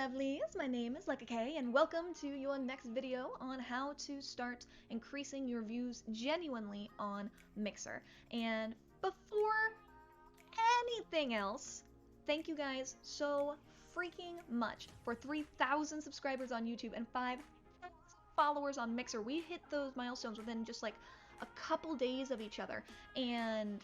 lovelies, my name is Leckakay, and welcome to your next video on how to start increasing your views genuinely on Mixer. And before anything else, thank you guys so freaking much for 3,000 subscribers on YouTube and 5,000 followers on Mixer. We hit those milestones within just like a couple days of each other, and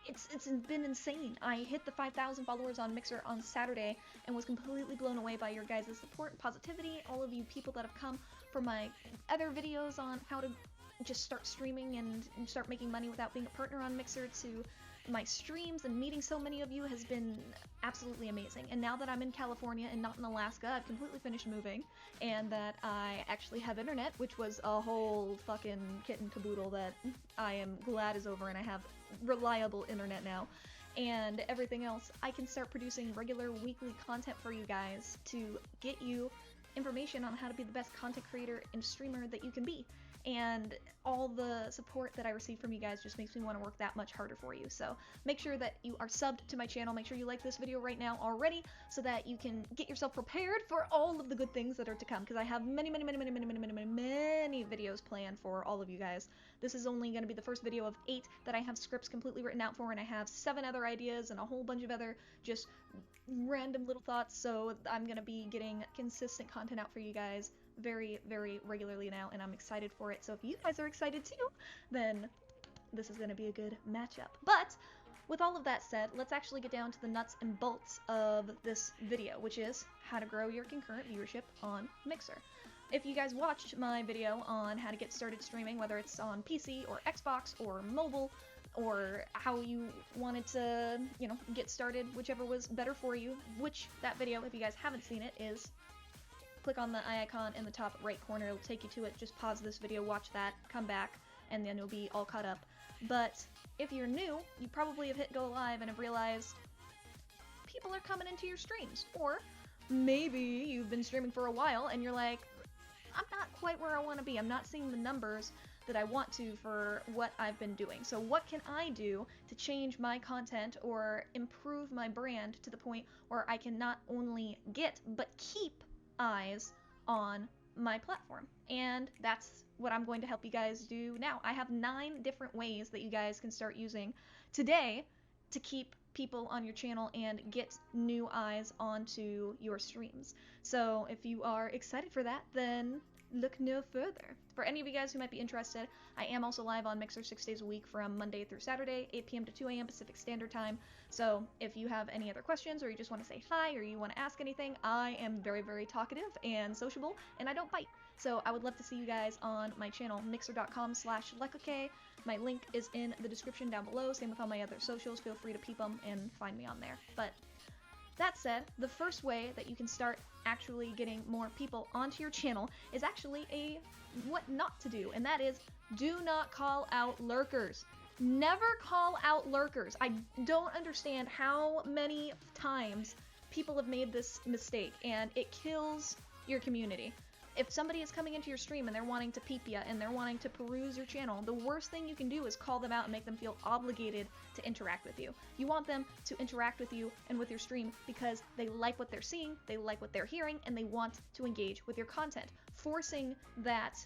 it's been insane. I hit the 5,000 followers on Mixer on Saturday and was completely blown away by your guys' support and positivity, all of you people that have come for my other videos on how to just start streaming and start making money without being a partner on Mixer, to my streams, and meeting so many of you has been absolutely amazing. And now that I'm in California and not in Alaska, I've completely finished moving, and that I actually have internet, which was a whole fucking kit and caboodle that I am glad is over, and I have reliable internet now, and everything else, I can start producing regular weekly content for you guys to get you information on how to be the best content creator and streamer that you can be. And all the support that I receive from you guys just makes me want to work that much harder for you. So make sure that you are subbed to my channel. Make sure you like this video right now already so that you can get yourself prepared for all of the good things that are to come, because I have many videos planned for all of you guys. This is only going to be the first video of 8 that I have scripts completely written out for, and I have 7 other ideas and a whole bunch of other just random little thoughts. So I'm going to be getting consistent content out for you guys very regularly now, and I'm excited for it. So if you guys are excited too, then this is going to be a good matchup. But with all of that said, let's actually get down to the nuts and bolts of this video, which is how to grow your concurrent viewership on Mixer. If you guys watched my video on how to get started streaming, whether it's on PC or Xbox or mobile, or how you wanted to, get started, whichever was better for you, which that video, if you guys haven't seen it, is click on the eye icon in the top right corner. It'll take you to it. Just pause this video, watch that, come back, and then you'll be all caught up. But if you're new, you probably have hit go live and have realized people are coming into your streams. Or maybe you've been streaming for a while and you're like, I'm not quite where I want to be. I'm not seeing the numbers that I want to for what I've been doing. So what can I do to change my content or improve my brand to the point where I can not only get but keep eyes on my platform? And that's what I'm going to help you guys do now. I have 9 different ways that you guys can start using today to keep people on your channel and get new eyes onto your streams. So if you are excited for that, then look no further. For any of you guys who might be interested, I am also live on Mixer 6 days a week from Monday through Saturday, 8 p.m. to 2 a.m. Pacific Standard Time. So if you have any other questions, or you just want to say hi, or you want to ask anything, I am very talkative and sociable, and I don't bite. So I would love to see you guys on my channel, mixer.com/Leckakay. My link is in the description down below, same with all my other socials. Feel free to peep them and find me on there. But that said, the first way that you can start actually getting more people onto your channel is actually what not to do, and that is do not call out lurkers. Never call out lurkers. I don't understand how many times people have made this mistake, and it kills your community. If somebody is coming into your stream and they're wanting to peep ya and they're wanting to peruse your channel, the worst thing you can do is call them out and make them feel obligated to interact with you. You want them to interact with you and with your stream because they like what they're seeing, they like what they're hearing, and they want to engage with your content. Forcing that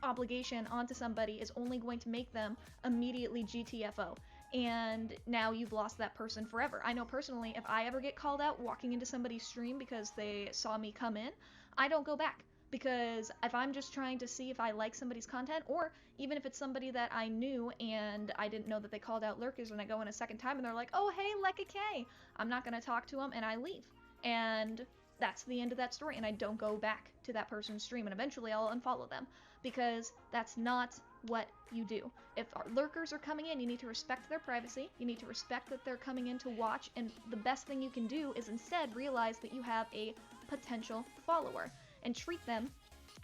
obligation onto somebody is only going to make them immediately GTFO. And now you've lost that person forever. I know personally, if I ever get called out walking into somebody's stream because they saw me come in, I don't go back. Because if I'm just trying to see if I like somebody's content, or even if it's somebody that I knew and I didn't know that they called out lurkers, and I go in a second time and they're like, oh hey, Leckakay, I'm not going to talk to them, and I leave. And that's the end of that story, and I don't go back to that person's stream, and eventually I'll unfollow them, because that's not what you do. If our lurkers are coming in, you need to respect their privacy, you need to respect that they're coming in to watch, and the best thing you can do is instead realize that you have a potential follower, and treat them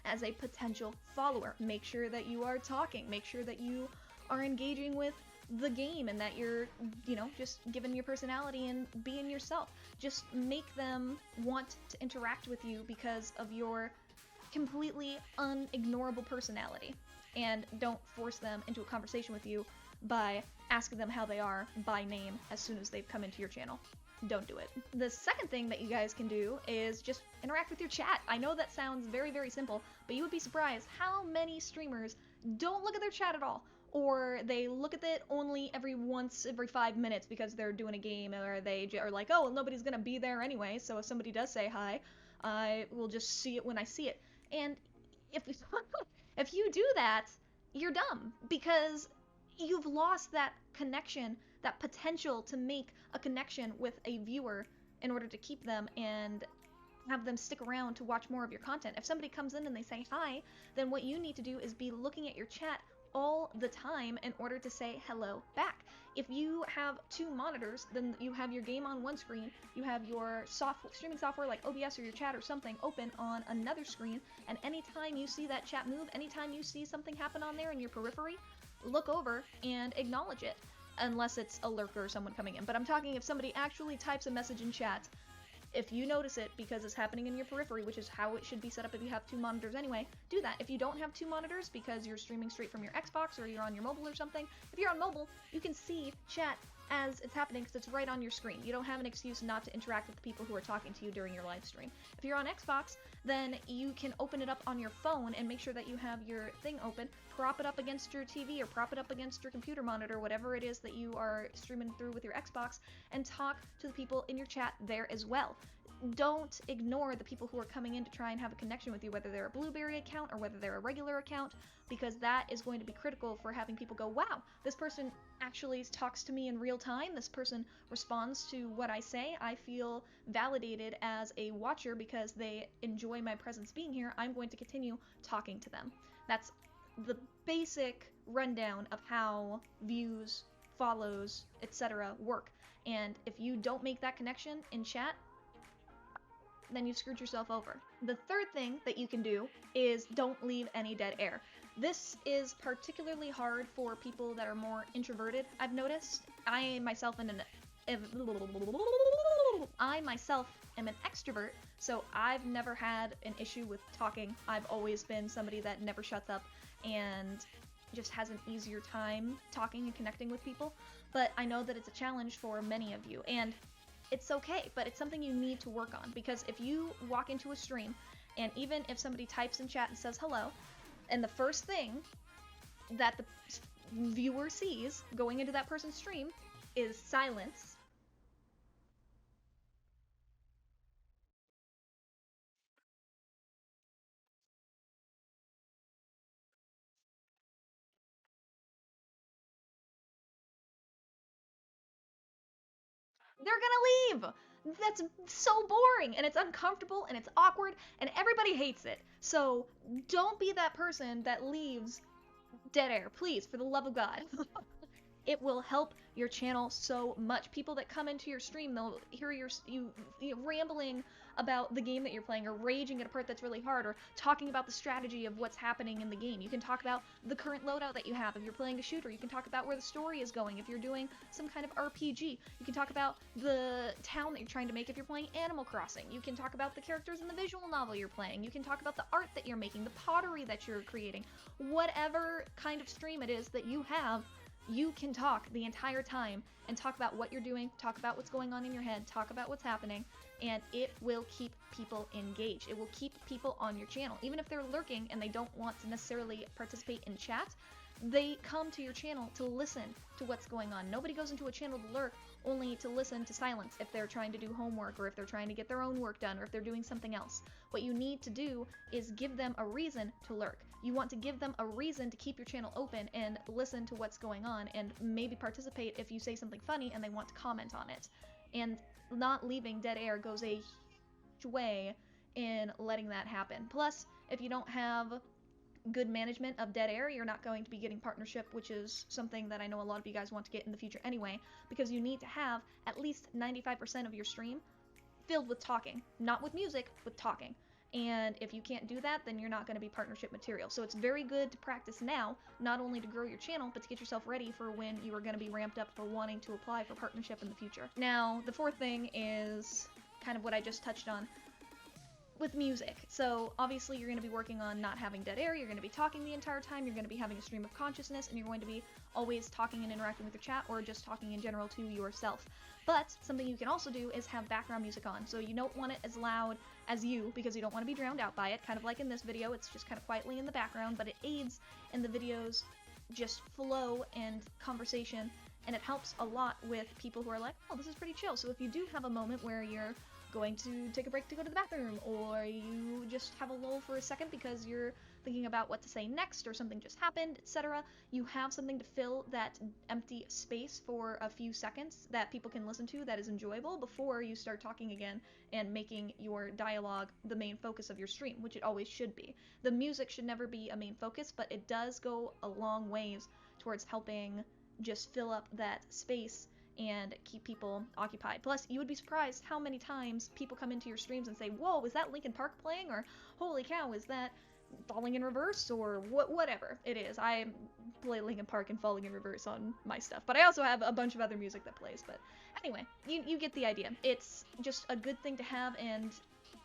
as a potential follower. Make sure that you are talking, make sure that you are engaging with the game, and that you're, just giving your personality and being yourself. Just make them want to interact with you because of your completely unignorable personality, and don't force them into a conversation with you by asking them how they are by name as soon as they've come into your channel. don't do it. The second thing that you guys can do is just interact with your chat. I know that sounds very, very simple, but you would be surprised how many streamers don't look at their chat at all, or they look at it only every 5 minutes because they're doing a game, or they are like, oh, well, nobody's gonna be there anyway, so if somebody does say hi, I will just see it when I see it. And if if you do that, you're dumb, because you've lost that connection, that potential to make a connection with a viewer in order to keep them and have them stick around to watch more of your content. If somebody comes in and they say hi, then what you need to do is be looking at your chat all the time in order to say hello back. If you have 2 monitors, then you have your game on one screen, you have your streaming software like OBS or your chat or something open on another screen, and anytime you see that chat move, anytime you see something happen on there in your periphery, look over and acknowledge it, unless it's a lurker or someone coming in. But I'm talking if somebody actually types a message in chat, if you notice it because it's happening in your periphery, which is how it should be set up if you have 2 monitors anyway, do that. If you don't have 2 monitors because you're streaming straight from your Xbox or you're on your mobile or something, if you're on mobile, you can see chat as it's happening because it's right on your screen. You don't have an excuse not to interact with the people who are talking to you during your live stream. If you're on Xbox, then you can open it up on your phone and make sure that you have your thing open, prop it up against your TV or prop it up against your computer monitor, whatever it is that you are streaming through with your Xbox, and talk to the people in your chat there as well. Don't ignore the people who are coming in to try and have a connection with you, whether they're a Blueberry account or whether they're a regular account, because that is going to be critical for having people go, wow, this person actually talks to me in real time, this person responds to what I say, I feel validated as a watcher because they enjoy my presence being here, I'm going to continue talking to them. That's the basic rundown of how views, follows, etc. work, and if you don't make that connection in chat, then you've screwed yourself over. The third thing that you can do is don't leave any dead air. This is particularly hard for people that are more introverted, I've noticed. I myself am an extrovert, so I've never had an issue with talking. I've always been somebody that never shuts up and just has an easier time talking and connecting with people, but I know that it's a challenge for many of you, and it's okay, but it's something you need to work on, because if you walk into a stream and even if somebody types in chat and says hello, and the first thing that the viewer sees going into that person's stream is silence, they're gonna leave. That's so boring, and it's uncomfortable, and it's awkward, and everybody hates it. So don't be that person that leaves dead air, please, for the love of God. It will help your channel so much. People that come into your stream, they'll hear you rambling about the game that you're playing, or raging at a part that's really hard, or talking about the strategy of what's happening in the game. You can talk about the current loadout that you have if you're playing a shooter. You can talk about where the story is going if you're doing some kind of RPG. You can talk about the town that you're trying to make if you're playing Animal Crossing. You can talk about the characters in the visual novel you're playing. You can talk about the art that you're making, the pottery that you're creating. Whatever kind of stream it is that you have, you can talk the entire time and talk about what you're doing, talk about what's going on in your head, talk about what's happening, and it will keep people engaged. It will keep people on your channel. Even if they're lurking and they don't want to necessarily participate in chat, they come to your channel to listen to what's going on. Nobody goes into a channel to lurk only to listen to silence if they're trying to do homework, or if they're trying to get their own work done, or if they're doing something else. What you need to do is give them a reason to lurk. You want to give them a reason to keep your channel open and listen to what's going on, and maybe participate if you say something funny and they want to comment on it. And not leaving dead air goes a huge way in letting that happen. Plus, if you don't have good management of dead air, you're not going to be getting partnership, which is something that I know a lot of you guys want to get in the future anyway, because you need to have at least 95% of your stream filled with talking. Not with music, with talking. And if you can't do that, then you're not going to be partnership material. So it's very good to practice now, not only to grow your channel, but to get yourself ready for when you are going to be ramped up for wanting to apply for partnership in the future. Now, the fourth thing is kind of what I just touched on. with music. So obviously you're going to be working on not having dead air, you're going to be talking the entire time, you're going to be having a stream of consciousness, and you're going to be always talking and interacting with your chat, or just talking in general to yourself. But something you can also do is have background music on. So you don't want it as loud as you, because you don't want to be drowned out by it, kind of like in this video. It's just kind of quietly in the background, but it aids in the video's just flow and conversation, and it helps a lot with people who are like, oh, this is pretty chill. So if you do have a moment where you're going to take a break to go to the bathroom, or you just have a lull for a second because you're thinking about what to say next, or something just happened, etc., you have something to fill that empty space for a few seconds that people can listen to that is enjoyable before you start talking again and making your dialogue the main focus of your stream, which it always should be. The music should never be a main focus, but it does go a long ways towards helping just fill up that space and keep people occupied. Plus, you would be surprised how many times people come into your streams and say, whoa, is that Linkin Park playing? Or, holy cow, is that Falling in Reverse? Or whatever it is. I play Linkin Park and Falling in Reverse on my stuff, but I also have a bunch of other music that plays. But anyway, you get the idea. It's just a good thing to have, and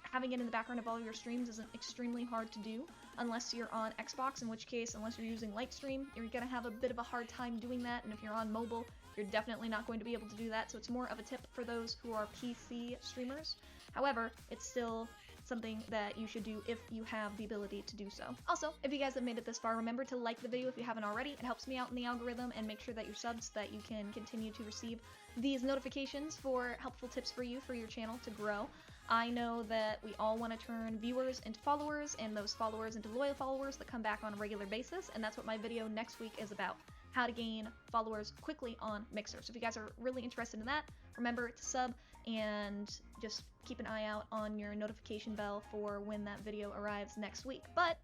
having it in the background of all your streams isn't extremely hard to do, unless you're on Xbox, in which case, unless you're using Lightstream, you're gonna have a bit of a hard time doing that, and if you're on mobile, you're definitely not going to be able to do that, so it's more of a tip for those who are PC streamers. However, it's still something that you should do if you have the ability to do so. Also, if you guys have made it this far, remember to like the video if you haven't already. It helps me out in the algorithm, and make sure that you're subbed so that you can continue to receive these notifications for helpful tips for you, for your channel to grow. I know that we all want to turn viewers into followers, and those followers into loyal followers that come back on a regular basis, and that's what my video next week is about. How to gain followers quickly on Mixer. So if you guys are really interested in that, remember to sub, and just keep an eye out on your notification bell for when that video arrives next week. But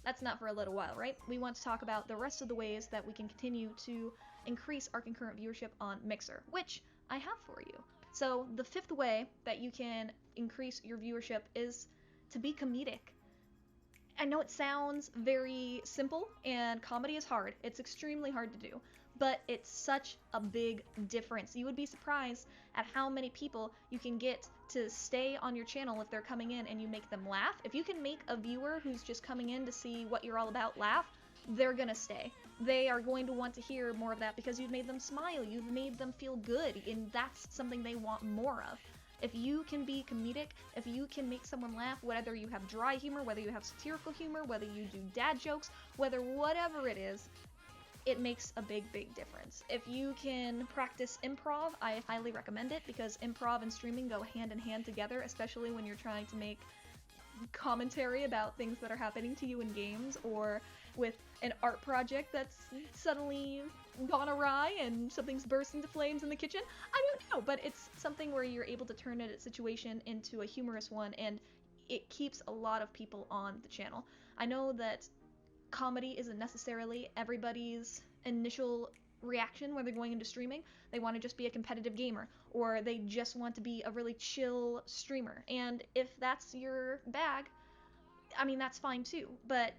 that's not for a little while, right? We want to talk about the rest of the ways that we can continue to increase our concurrent viewership on Mixer, which I have for you. So the fifth way that you can increase your viewership is to be comedic. I know it sounds very simple, and comedy is hard. It's extremely hard to do, but it's such a big difference. You would be surprised at how many people you can get to stay on your channel if they're coming in and you make them laugh. If you can make a viewer who's just coming in to see what you're all about laugh, they're gonna stay. They are going to want to hear more of that because you've made them smile, you've made them feel good, and that's something they want more of. If you can be comedic, if you can make someone laugh, whether you have dry humor, whether you have satirical humor, whether you do dad jokes, whatever it is, it makes a big difference. If you can practice improv, I highly recommend it, because improv and streaming go hand in hand together, especially when you're trying to make commentary about things that are happening to you in games, or with an art project that's suddenly gone awry and something's burst into flames in the kitchen. I don't know, but it's something where you're able to turn a situation into a humorous one, and it keeps a lot of people on the channel. I know that comedy isn't necessarily everybody's initial reaction when they're going into streaming. They want to just be a competitive gamer, or they just want to be a really chill streamer. And if that's your bag, I mean, that's fine too, but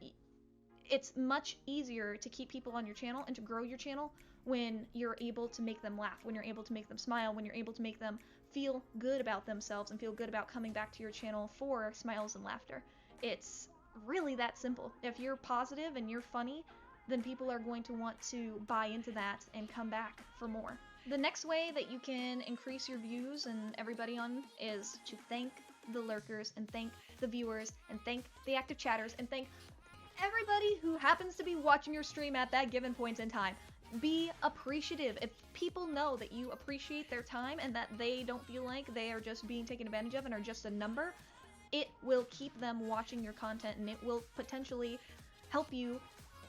it's much easier to keep people on your channel and to grow your channel when you're able to make them laugh, when you're able to make them smile, when you're able to make them feel good about themselves and feel good about coming back to your channel for smiles and laughter. It's really that simple. If you're positive and you're funny, then people are going to want to buy into that and come back for more. The next way that you can increase your views and everybody on is to thank the lurkers, and thank the viewers, and thank the active chatters, and thank everybody who happens to be watching your stream at that given point in time. Be appreciative. If people know that you appreciate their time and that they don't feel like they are just being taken advantage of and are just a number, it will keep them watching your content, and it will potentially help you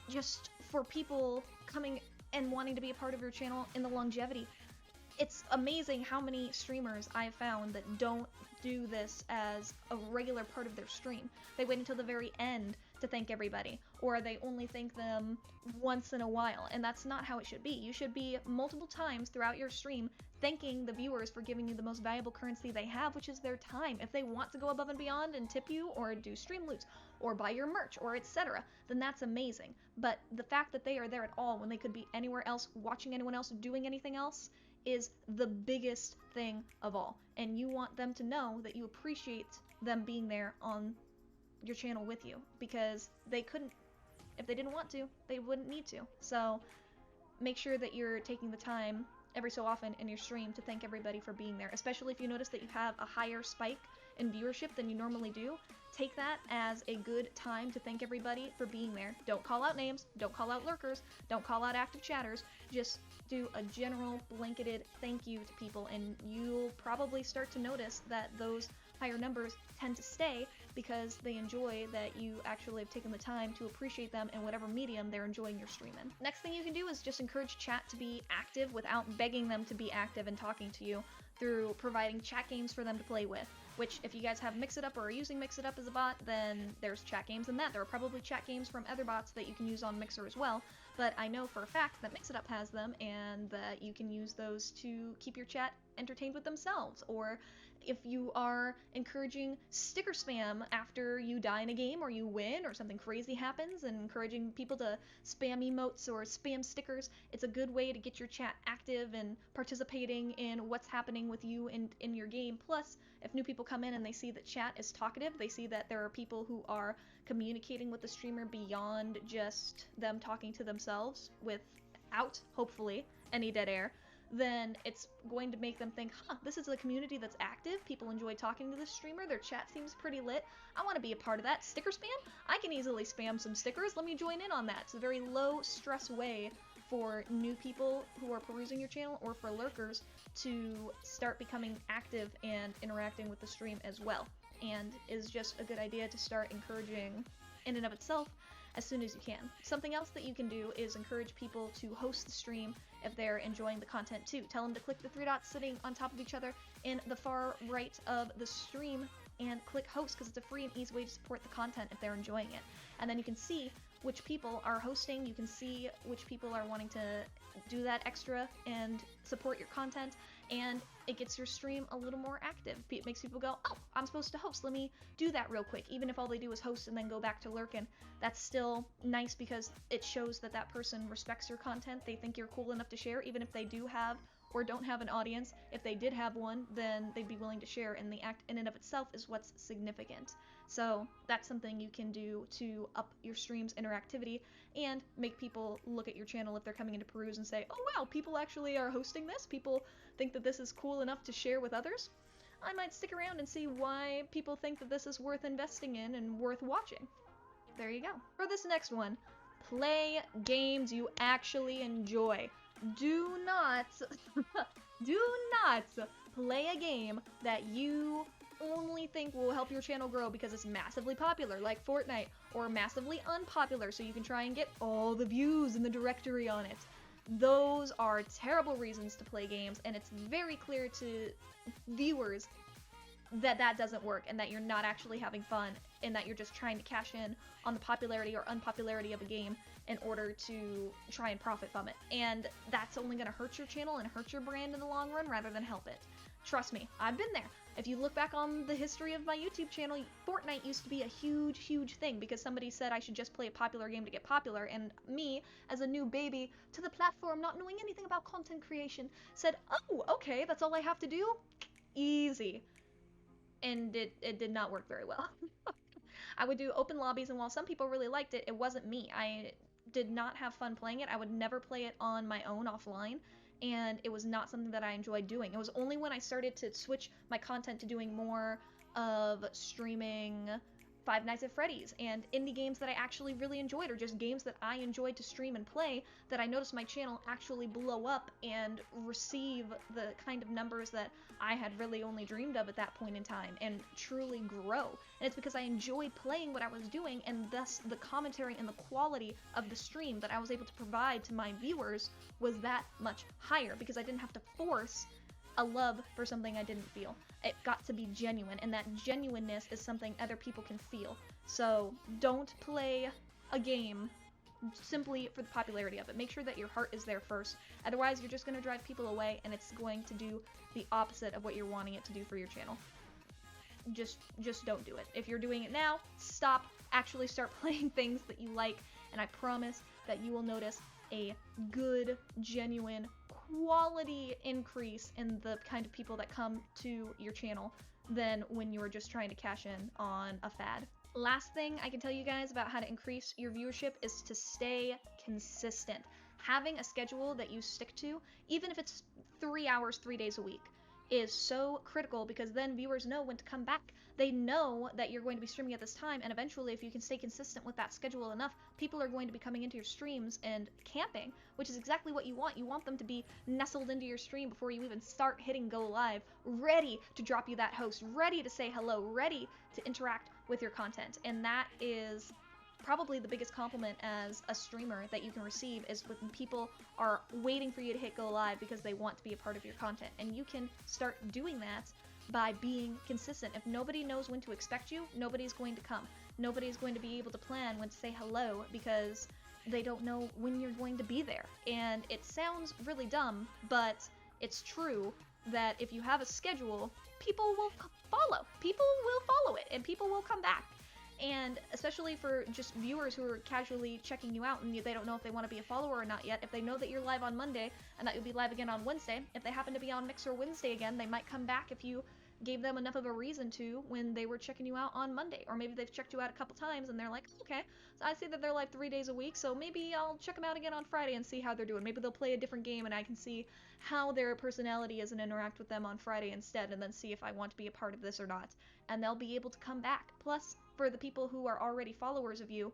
just for people coming and wanting to be a part of your channel in the longevity. It's amazing how many streamers I've found that don't do this as a regular part of their stream. They wait until the very end to thank everybody, or they only thank them once in a while, and that's not how it should be. You should be multiple times throughout your stream thanking the viewers for giving you the most valuable currency they have, which is their time. If they want to go above and beyond and tip you, or do stream loots, or buy your merch, or etc., then that's amazing. But the fact that they are there at all when they could be anywhere else, watching anyone else doing anything else, is the biggest thing of all, and you want them to know that you appreciate them being there on your channel with you, because they couldn't, if they didn't want to, they wouldn't need to. So make sure that you're taking the time every so often in your stream to thank everybody for being there, especially if you notice that you have a higher spike in viewership than you normally do. Take that as a good time to thank everybody for being there. Don't call out names, don't call out lurkers, don't call out active chatters, just do a general blanketed thank you to people, and you'll probably start to notice that those higher numbers tend to stay because they enjoy that you actually have taken the time to appreciate them in whatever medium they're enjoying your stream in. Next thing you can do is just encourage chat to be active without begging them to be active and talking to you, through providing chat games for them to play with. Which, if you guys have Mix It Up or are using Mix It Up as a bot, then there's chat games in that. There are probably chat games from other bots that you can use on Mixer as well, but I know for a fact that Mix It Up has them, and that you can use those to keep your chat entertained with themselves. Or if you are encouraging sticker spam after you die in a game or you win or something crazy happens, and encouraging people to spam emotes or spam stickers, it's a good way to get your chat active and participating in what's happening with you in your game. Plus, if new people come in and they see that chat is talkative, they see that there are people who are communicating with the streamer beyond just them talking to themselves without, hopefully, any dead air, then it's going to make them think, huh, this is a community that's active, people enjoy talking to this streamer, their chat seems pretty lit, I want to be a part of that. Sticker spam? I can easily spam some stickers, let me join in on that. It's a very low stress way for new people who are perusing your channel, or for lurkers, to start becoming active and interacting with the stream as well, and is just a good idea to start encouraging in and of itself as soon as you can. Something else that you can do is encourage people to host the stream if they're enjoying the content too. Tell them to click the three dots sitting on top of each other in the far right of the stream and click host, because it's a free and easy way to support the content if they're enjoying it. And then you can see which people are hosting, you can see which people are wanting to do that extra and support your content, and it gets your stream a little more active. It makes people go, oh, I'm supposed to host, let me do that real quick. Even if all they do is host and then go back to lurking, that's still nice because it shows that that person respects your content, they think you're cool enough to share, even if they do have or don't have an audience. If they did have one, then they'd be willing to share, and the act in and of itself is what's significant. So that's something you can do to up your stream's interactivity and make people look at your channel if they're coming into peruse and say, oh wow, people actually are hosting this, people think that this is cool enough to share with others. I might stick around and see why people think that this is worth investing in and worth watching. There you go. For this next one, play games you actually enjoy. Do not play a game that you only think will help your channel grow because it's massively popular, like Fortnite, or massively unpopular so you can try and get all the views in the directory on it. Those are terrible reasons to play games, and it's very clear to viewers that that doesn't work, and that you're not actually having fun, and that you're just trying to cash in on the popularity or unpopularity of a game in order to try and profit from it. And that's only going to hurt your channel and hurt your brand in the long run rather than help it. Trust me, I've been there. If you look back on the history of my YouTube channel, Fortnite used to be a huge thing because somebody said I should just play a popular game to get popular, and me, as a new baby to the platform, not knowing anything about content creation, said, oh, okay, that's all I have to do? Easy. And it did not work very well. I would do open lobbies, and while some people really liked it, it wasn't me. I did not have fun playing it. I would never play it on my own offline, and it was not something that I enjoyed doing. It was only when I started to switch my content to doing more of streaming Five Nights at Freddy's and indie games that I actually really enjoyed, or just games that I enjoyed to stream and play, that I noticed my channel actually blow up and receive the kind of numbers that I had really only dreamed of at that point in time, and truly grow. And it's because I enjoyed playing what I was doing, and thus the commentary and the quality of the stream that I was able to provide to my viewers was that much higher, because I didn't have to force a love for something I didn't feel. It got to be genuine, and that genuineness is something other people can feel. So don't play a game simply for the popularity of it. Make sure that your heart is there first. Otherwise, you're just going to drive people away, and it's going to do the opposite of what you're wanting it to do for your channel. Just don't do it. If you're doing it now, stop. Actually start playing things that you like, and I promise that you will notice a good, genuine, quality increase in the kind of people that come to your channel than when you were just trying to cash in on a fad. Last thing I can tell you guys about how to increase your viewership is to stay consistent. Having a schedule that you stick to, even if it's 3 hours, 3 days a week, is so critical, because then viewers know when to come back. They know that you're going to be streaming at this time, and eventually, if you can stay consistent with that schedule enough, people are going to be coming into your streams and camping, which is exactly what you want. You want them to be nestled into your stream before you even start hitting go live, ready to drop you that host, ready to say hello, ready to interact with your content. And that is probably the biggest compliment as a streamer that you can receive, is when people are waiting for you to hit go live because they want to be a part of your content. And you can start doing that by being consistent. If nobody knows when to expect you, nobody's going to come. Nobody's going to be able to plan when to say hello because they don't know when you're going to be there. And it sounds really dumb, but it's true that if you have a schedule, people will follow. People will follow it, and people will come back. And especially for just viewers who are casually checking you out and they don't know if they want to be a follower or not yet, if they know that you're live on Monday and that you'll be live again on Wednesday, if they happen to be on Mixer Wednesday again, they might come back if you gave them enough of a reason to when they were checking you out on Monday. Or maybe they've checked you out a couple times and they're like, okay, so I see that they're live 3 days a week, so maybe I'll check them out again on Friday and see how they're doing. Maybe they'll play a different game and I can see how their personality is and interact with them on Friday instead, and then see if I want to be a part of this or not. And they'll be able to come back. Plus, for the people who are already followers of you,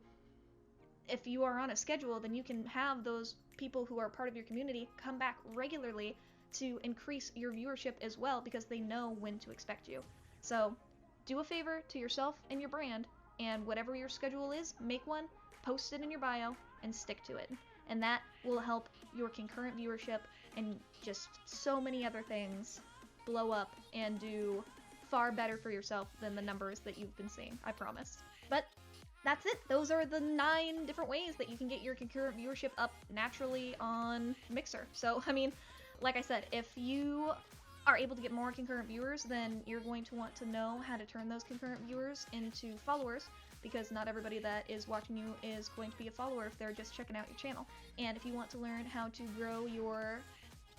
if you are on a schedule, then you can have those people who are part of your community come back regularly to increase your viewership as well, because they know when to expect you. So do a favor to yourself and your brand, and whatever your schedule is, make one, post it in your bio, and stick to it. And that will help your concurrent viewership and just so many other things blow up and do far better for yourself than the numbers that you've been seeing, I promise. But that's it. Those are the 9 different ways that you can get your concurrent viewership up naturally on Mixer. So, I mean, like I said, if you are able to get more concurrent viewers, then you're going to want to know how to turn those concurrent viewers into followers, because not everybody that is watching you is going to be a follower if they're just checking out your channel. And if you want to learn how to grow your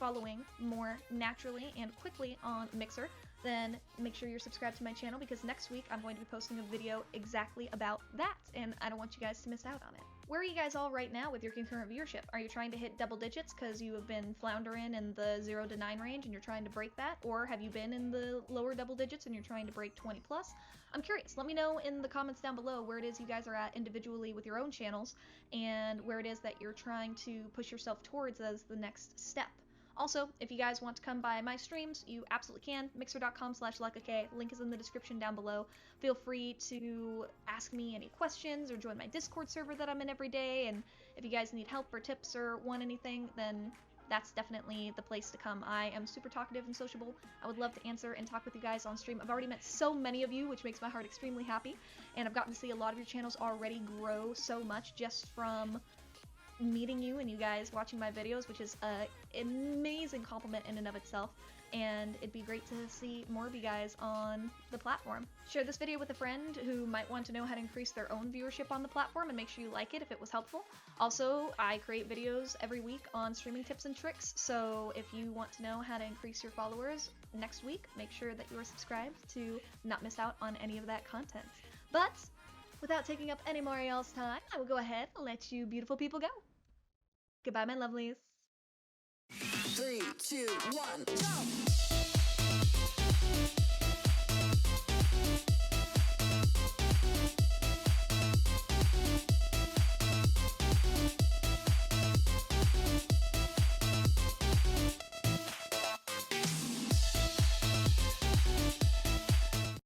following more naturally and quickly on Mixer, then make sure you're subscribed to my channel, because next week I'm going to be posting a video exactly about that, and I don't want you guys to miss out on it. Where are you guys all right now with your concurrent viewership? Are you trying to hit double digits because you have been floundering in the 0 to 9 range and you're trying to break that? Or have you been in the lower double digits and you're trying to break 20 plus? I'm curious. Let me know in the comments down below where it is you guys are at individually with your own channels, and where it is that you're trying to push yourself towards as the next step. Also, if you guys want to come by my streams, you absolutely can. Mixer.com/Leckakay. Link is in the description down below. Feel free to ask me any questions or join my Discord server that I'm in every day. And if you guys need help or tips or want anything, then that's definitely the place to come. I am super talkative and sociable. I would love to answer and talk with you guys on stream. I've already met so many of you, which makes my heart extremely happy. And I've gotten to see a lot of your channels already grow so much just from meeting you and you guys watching my videos, which is an amazing compliment in and of itself, and it'd be great to see more of you guys on the platform. Share this video with a friend who might want to know how to increase their own viewership on the platform, and make sure you like it if it was helpful. Also, I create videos every week on streaming tips and tricks, so if you want to know how to increase your followers next week, make sure that you are subscribed to not miss out on any of that content. But without taking up any more of y'all's time, I will go ahead and let you beautiful people go. Goodbye, my lovelies. 3, 2, 1, go!